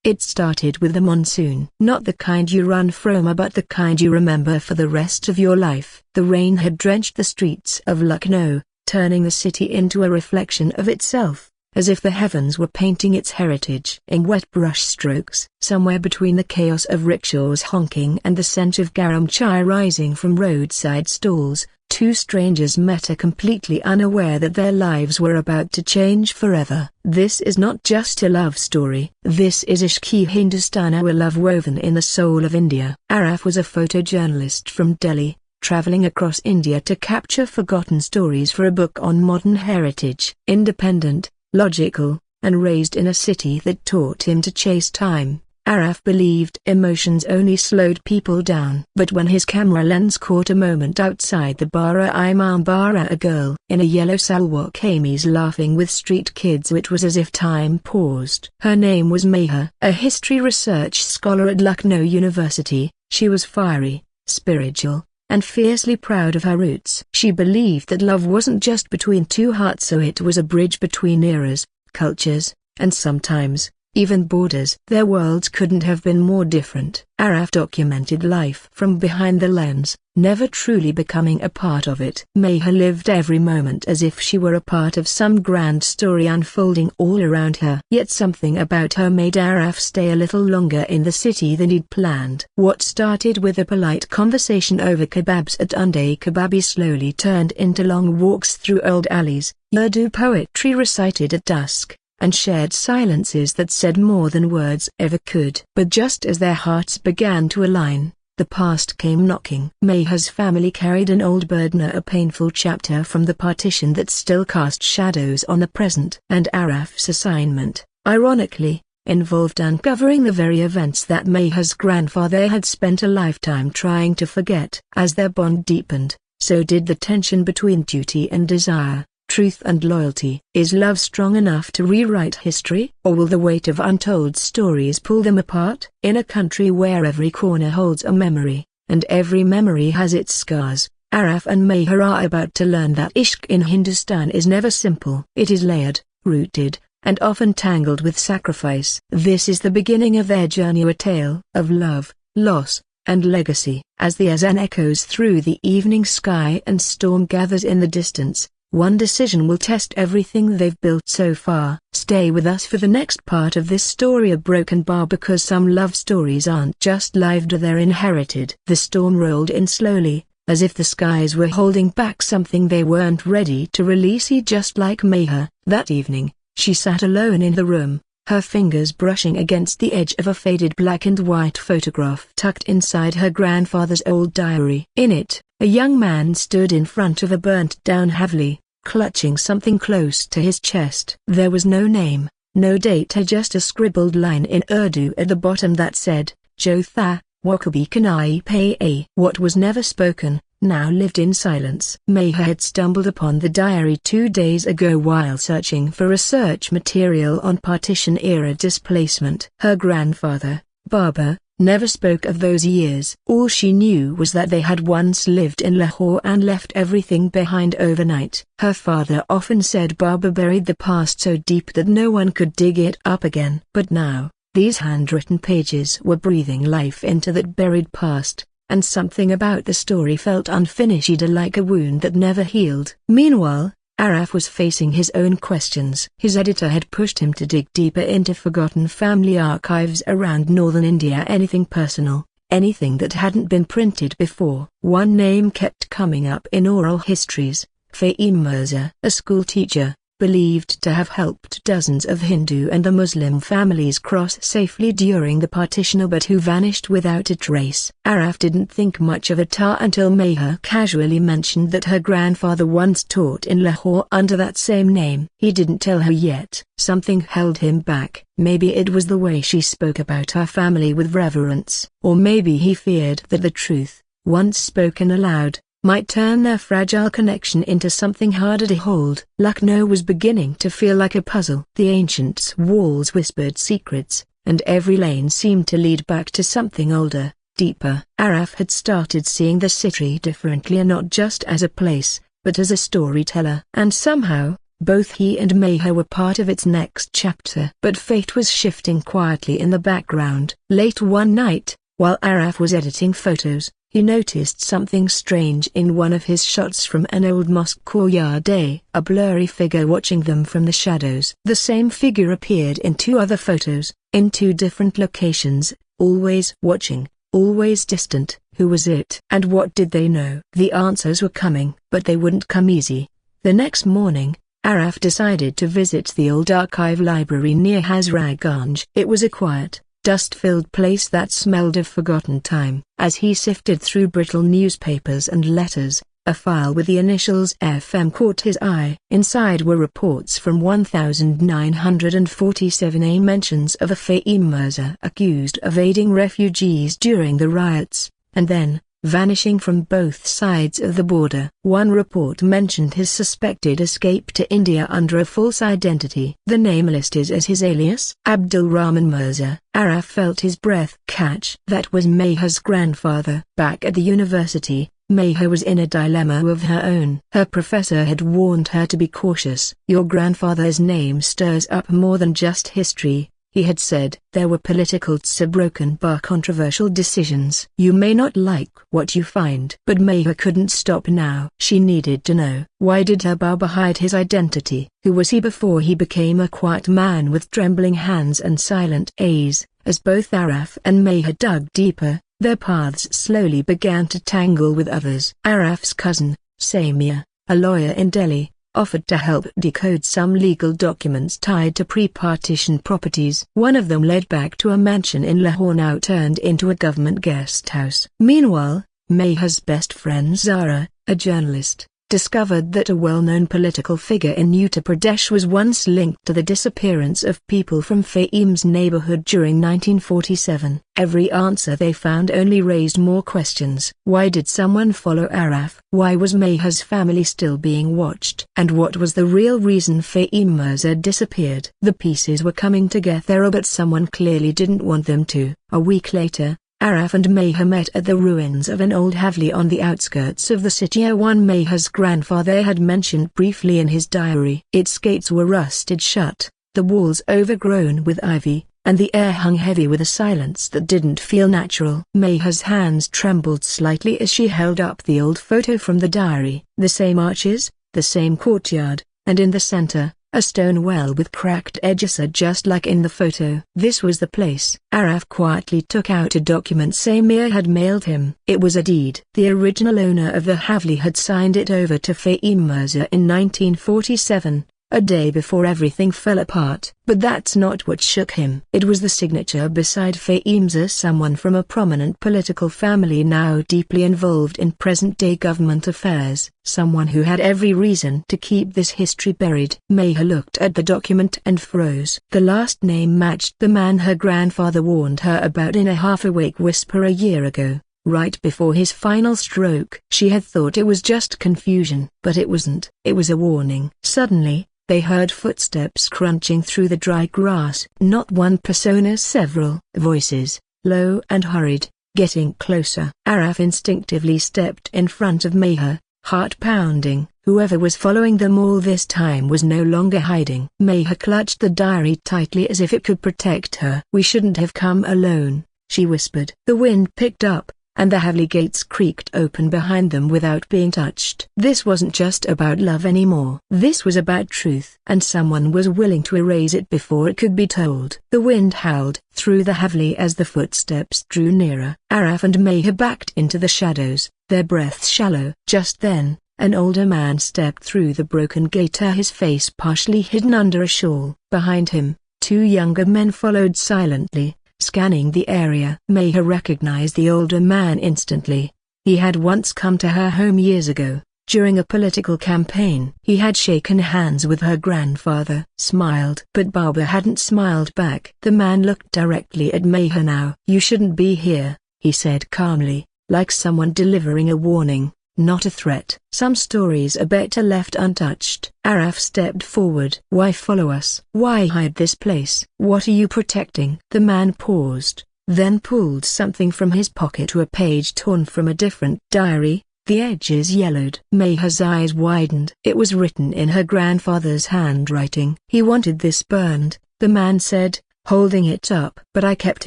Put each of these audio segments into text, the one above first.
It started with the monsoon. Not the kind you run from, but the kind you remember for the rest of your life. The rain had drenched the streets of Lucknow, turning the city into a reflection of itself, as if the heavens were painting its heritage in wet brush strokes. Somewhere between the chaos of rickshaws honking and the scent of garam chai rising from roadside stalls, two strangers met, completely unaware that their lives were about to change forever. This is not just a love story. This is Ishq-e-Hindustan, our love woven in the soul of India. Araf was a photojournalist from Delhi, traveling across India to capture forgotten stories for a book on modern heritage. Independent, logical, and raised in a city that taught him to chase time, Araf believed emotions only slowed people down. But when his camera lens caught a moment outside the Bara Imam Bara, a girl in a yellow salwar kameez laughing with street kids, it was as if time paused. Her name was Meha, a history research scholar at Lucknow University. She was fiery, spiritual, and fiercely proud of her roots. She believed that love wasn't just between two hearts, so it was a bridge between eras, cultures, and sometimes even borders. Their worlds couldn't have been more different. Araf documented life from behind the lens, never truly becoming a part of it. Meha lived every moment as if she were a part of some grand story unfolding all around her. Yet something about her made Araf stay a little longer in the city than he'd planned. What started with a polite conversation over kebabs at Unde Kebabi slowly turned into long walks through old alleys, Urdu poetry recited at dusk, and shared silences that said more than words ever could. But just as their hearts began to align, the past came knocking. Meha's family carried an old burden, a painful chapter from the partition that still cast shadows on the present. And Araf's assignment, ironically, involved uncovering the very events that Meha's grandfather had spent a lifetime trying to forget. As their bond deepened, so did the tension between duty and desire, truth and loyalty. Is love strong enough to rewrite history, or will the weight of untold stories pull them apart? In a country where every corner holds a memory, and every memory has its scars, Araf and Meha are about to learn that Ishq in Hindustan is never simple. It is layered, rooted, and often tangled with sacrifice. This is the beginning of their journey, a tale of love, loss, and legacy. As the azan echoes through the evening sky and storm gathers in the distance, one decision will test everything they've built so far. Stay with us for the next part of this story, A Broken Bar, because some love stories aren't just lived, they're inherited. The storm rolled in slowly, as if the skies were holding back something they weren't ready to release. Just like Meha, that evening, she sat alone in the room, her fingers brushing against the edge of a faded black and white photograph tucked inside her grandfather's old diary. In it, a young man stood in front of a burnt-down Haveli, clutching something close to his chest. There was no name, no date, just a scribbled line in Urdu at the bottom that said, "Jo tha, wakabhi kanai pay." What was never spoken, now lived in silence. Meha had stumbled upon the diary 2 days ago while searching for research material on partition-era displacement. Her grandfather, Baba, never spoke of those years. All she knew was that they had once lived in Lahore and left everything behind overnight. Her father often said Baba buried the past so deep that no one could dig it up again. But now, these handwritten pages were breathing life into that buried past, and something about the story felt unfinished, like a wound that never healed. Meanwhile, Araf was facing his own questions. His editor had pushed him to dig deeper into forgotten family archives around northern India, anything personal, anything that hadn't been printed before. One name kept coming up in oral histories: Fahim Mirza, a school teacher, believed to have helped dozens of Hindu and the Muslim families cross safely during the partition, but who vanished without a trace. Araf didn't think much of it until Meha casually mentioned that her grandfather once taught in Lahore under that same name. He didn't tell her yet. Something held him back. Maybe it was the way she spoke about her family with reverence, or maybe he feared that the truth, once spoken aloud, might turn their fragile connection into something harder to hold. Lucknow was beginning to feel like a puzzle. The ancient walls whispered secrets, and every lane seemed to lead back to something older, deeper. Araf had started seeing the city differently, not just as a place, but as a storyteller. And somehow, Both he and Meher were part of its next chapter. But fate was shifting quietly in the background. Late one night, while Araf was editing photos, he noticed something strange in one of his shots from an old mosque courtyard. A blurry figure watching them from the shadows. The same figure appeared in two other photos, in two different locations, always watching, always distant. Who was it? And what did they know? The answers were coming, but they wouldn't come easy. The next morning, Araf decided to visit the old archive library near Hazraganj. It was a quiet, dust-filled place that smelled of forgotten time. As he sifted through brittle newspapers and letters, a file with the initials FM caught his eye. Inside were reports from 1947 mentions of a Fahim Mirza accused of aiding refugees during the riots, and then, vanishing from both sides of the border. One report mentioned his suspected escape to India under a false identity. The name listed as his alias, Abdul Rahman Mirza. Araf felt his breath catch. That was Meher's grandfather. Back at the university, Meher was in a dilemma of her own. Her professor had warned her to be cautious. Your grandfather's name stirs up more than just history, he had said. There were political broken bar controversial decisions. You may not like what you find. But Meher couldn't stop now. She needed to know. Why did her Baba hide his identity? Who was he before he became a quiet man with trembling hands and silent eyes? As both Araf and Meher dug deeper, their paths slowly began to tangle with others. Araf's cousin, Samia, a lawyer in Delhi, offered to help decode some legal documents tied to pre-partition properties. One of them led back to a mansion in Lahore now turned into a government guest house. Meanwhile, Meher's best friend Zara, a journalist, discovered that a well-known political figure in Uttar Pradesh was once linked to the disappearance of people from Fahim's neighborhood during 1947. Every answer they found only raised more questions. Why did someone follow Araf? Why was Meher's family still being watched? And what was the real reason Fahim Mirza disappeared? The pieces were coming together, but someone clearly didn't want them to. A week later, Araf and Meher met at the ruins of an old Havli on the outskirts of the city, one Meher's grandfather had mentioned briefly in his diary. Its gates were rusted shut, the walls overgrown with ivy, and the air hung heavy with a silence that didn't feel natural. Meher's hands trembled slightly as she held up the old photo from the diary. The same arches, the same courtyard, and in the center, a stone well with cracked edges just like in the photo. This was the place. Araf quietly took out a document Samir had mailed him. It was a deed. The original owner of the Havli had signed it over to Fahim Mirza in 1947, a day before everything fell apart. But that's not what shook him. It was the signature beside Fahim's, someone from a prominent political family now deeply involved in present-day government affairs, someone who had every reason to keep this history buried. Meher looked at the document and froze. The last name matched the man her grandfather warned her about in a half-awake whisper a year ago, right before his final stroke. She had thought it was just confusion, but it wasn't. It was a warning. Suddenly, they heard footsteps crunching through the dry grass. Not one persona, several voices, low and hurried, getting closer. Araf instinctively stepped in front of Meher, heart pounding. Whoever was following them all this time was no longer hiding. Meher clutched the diary tightly as if it could protect her. We shouldn't have come alone, she whispered. The wind picked up, and the Havli gates creaked open behind them without being touched. This wasn't just about love anymore. This was about truth. And someone was willing to erase it before it could be told. The wind howled through the Havli as the footsteps drew nearer. Araf and Meher backed into the shadows, their breaths shallow. Just then, an older man stepped through the broken gate, his face partially hidden under a shawl. Behind him, two younger men followed silently, scanning the area. Meher recognized the older man instantly. He had once come to her home years ago, during a political campaign. He had shaken hands with her grandfather, smiled. But Baba hadn't smiled back. The man looked directly at Meher now. You shouldn't be here, he said calmly, like someone delivering a warning, not a threat. Some stories are better left untouched. Araf stepped forward. Why follow us? Why hide this place? What are you protecting? The man paused, then pulled something from his pocket, to a page torn from a different diary. The edges yellowed. Meher's eyes widened. It was written in her grandfather's handwriting. "He wanted this burned," the man said, holding it up. "But I kept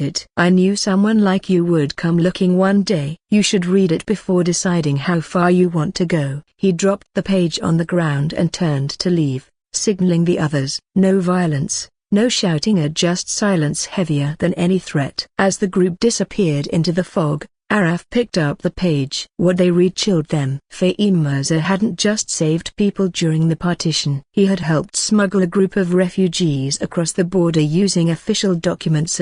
it. I knew someone like you would come looking one day. You should read it before deciding how far you want to go." He dropped the page on the ground and turned to leave, signaling the others. No violence, no shouting, just silence heavier than any threat. As the group disappeared into the fog, Araf picked up the page. What they read chilled them. Fahim Mirza hadn't just saved people during the partition. He had helped smuggle a group of refugees across the border using official documents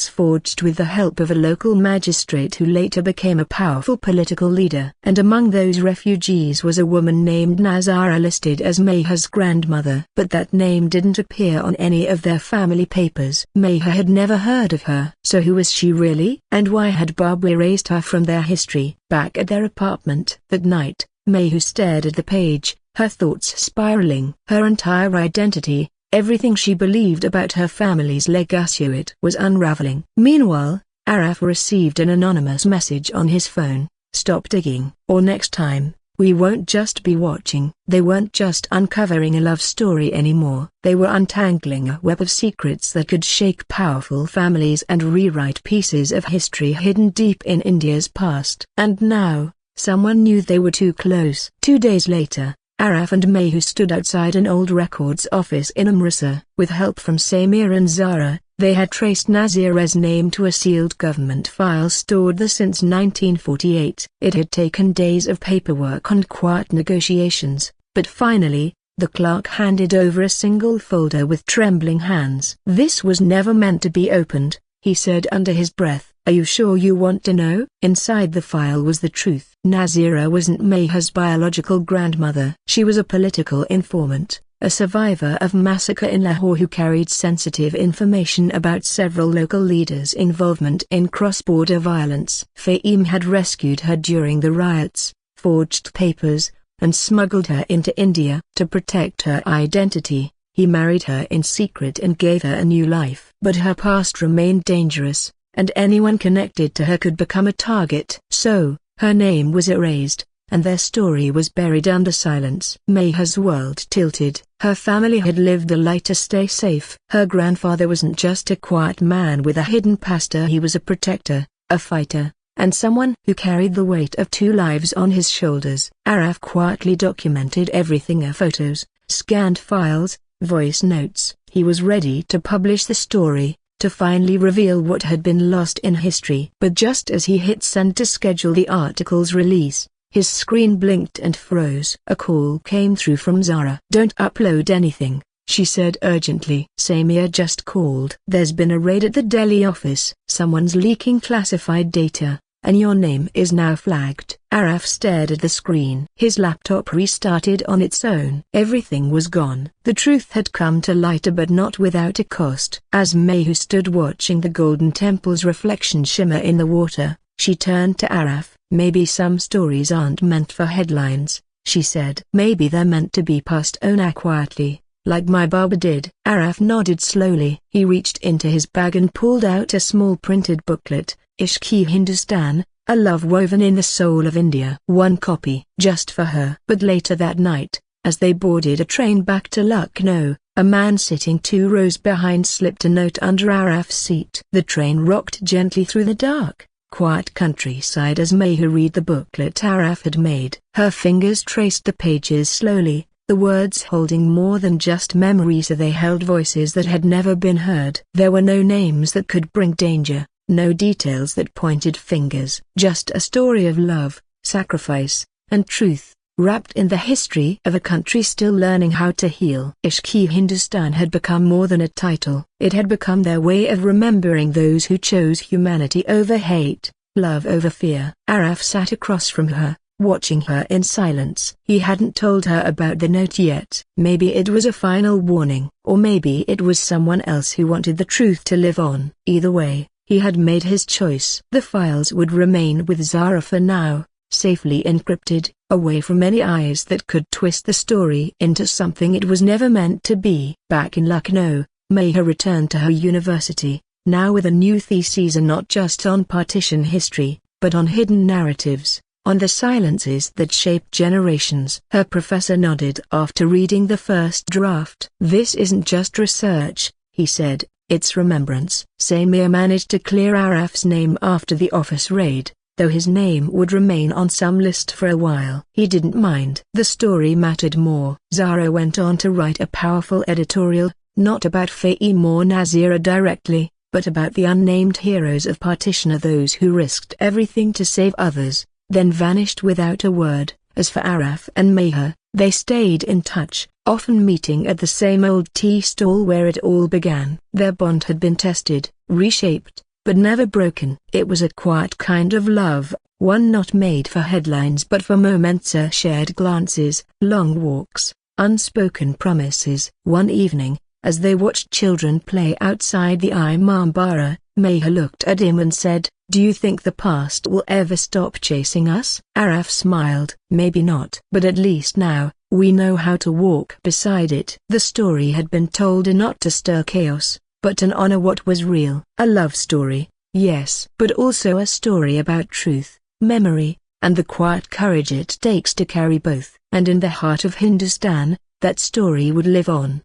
forged with the help of a local magistrate who later became a powerful political leader. And among those refugees was a woman named Nazara, listed as Meher's grandmother. But that name didn't appear on any of their family papers. Meher had never heard of her. So who was she really? And why had Babu erased her from their history? Back at their apartment that night, Meher stared at the page, her thoughts spiraling. Her entire identity, everything she believed about her family's legacy, it was unraveling. Meanwhile, Araf received an anonymous message on his phone: "Stop digging, or next time, we won't just be watching." They weren't just uncovering a love story anymore. They were untangling a web of secrets that could shake powerful families and rewrite pieces of history hidden deep in India's past. And now, someone knew they were too close. 2 days later, Araf and Meher stood outside an old records office in Amritsar. With help from Samir and Zara, they had traced Nazira's name to a sealed government file stored there since 1948. It had taken days of paperwork and quiet negotiations, but finally, the clerk handed over a single folder with trembling hands. "This was never meant to be opened," he said under his breath. "Are you sure you want to know?" Inside the file was the truth. Nazira wasn't Meher's biological grandmother. She was a political informant, a survivor of massacre in Lahore who carried sensitive information about several local leaders' involvement in cross-border violence. Fahim had rescued her during the riots, forged papers, and smuggled her into India. To protect her identity, he married her in secret and gave her a new life. But her past remained dangerous, and anyone connected to her could become a target. So, her name was erased, and their story was buried under silence. Meher's world tilted. Her family had lived a lie to stay safe. Her grandfather wasn't just a quiet man with a hidden past. He was a protector, a fighter, and someone who carried the weight of 2 lives on his shoulders. Araf quietly documented everything: photos, scanned files, voice notes. He was ready to publish the story, to finally reveal what had been lost in history. But just as he hit send to schedule the article's release, his screen blinked and froze. A call came through from Zara. "Don't upload anything," she said urgently. "Samir just called. There's been a raid at the Delhi office. Someone's leaking classified data, and your name is now flagged." Araf stared at the screen. His laptop restarted on its own. Everything was gone. The truth had come to light, but not without a cost. As Meher stood watching the golden temple's reflection shimmer in the water, she turned to Araf. "Maybe some stories aren't meant for headlines," she said. "Maybe they're meant to be passed on quietly, like my Baba did." Araf nodded slowly. He reached into his bag and pulled out a small printed booklet, Ishq-e-Hindustan, a love woven in the soul of India. One copy, just for her. But later that night, as they boarded a train back to Lucknow, a man sitting 2 rows behind slipped a note under Araf's seat. The train rocked gently through the dark, quiet countryside as Meher read the booklet Araf had made. Her fingers traced the pages slowly, the words holding more than just memories. They held voices that had never been heard. There were no names that could bring danger, no details that pointed fingers. Just a story of love, sacrifice, and truth, wrapped in the history of a country still learning how to heal. Ishq-e-Hindustan had become more than a title. It had become their way of remembering those who chose humanity over hate, love over fear. Araf sat across from her, watching her in silence. He hadn't told her about the note yet. Maybe it was a final warning, or maybe it was someone else who wanted the truth to live on. Either way, he had made his choice. The files would remain with Zara for now, safely encrypted, away from any eyes that could twist the story into something it was never meant to be. Back in Lucknow, Meher returned to her university, now with a new thesis, and not just on partition history, but on hidden narratives, on the silences that shaped generations. Her professor nodded after reading the first draft. "This isn't just research," he said, "it's remembrance." Samir managed to clear Araf's name after the office raid, though his name would remain on some list for a while. He didn't mind. The story mattered more. Zara went on to write a powerful editorial, not about Fahim or Nazira directly, but about the unnamed heroes of Partitioner, those who risked everything to save others, then vanished without a word. As for Araf and Meher, they stayed in touch, often meeting at the same old tea stall where it all began. Their bond had been tested, reshaped, but never broken. It was a quiet kind of love, one not made for headlines but for moments, shared glances, long walks, unspoken promises. One evening, as they watched children play outside the Imambara, Meher looked at him and said, "Do you think the past will ever stop chasing us?" Araf smiled. "Maybe not. But at least now, we know how to walk beside it." The story had been told not to stir chaos, but to honor what was real. A love story, yes, but also a story about truth, memory, and the quiet courage it takes to carry both. And in the heart of Hindustan, that story would live on.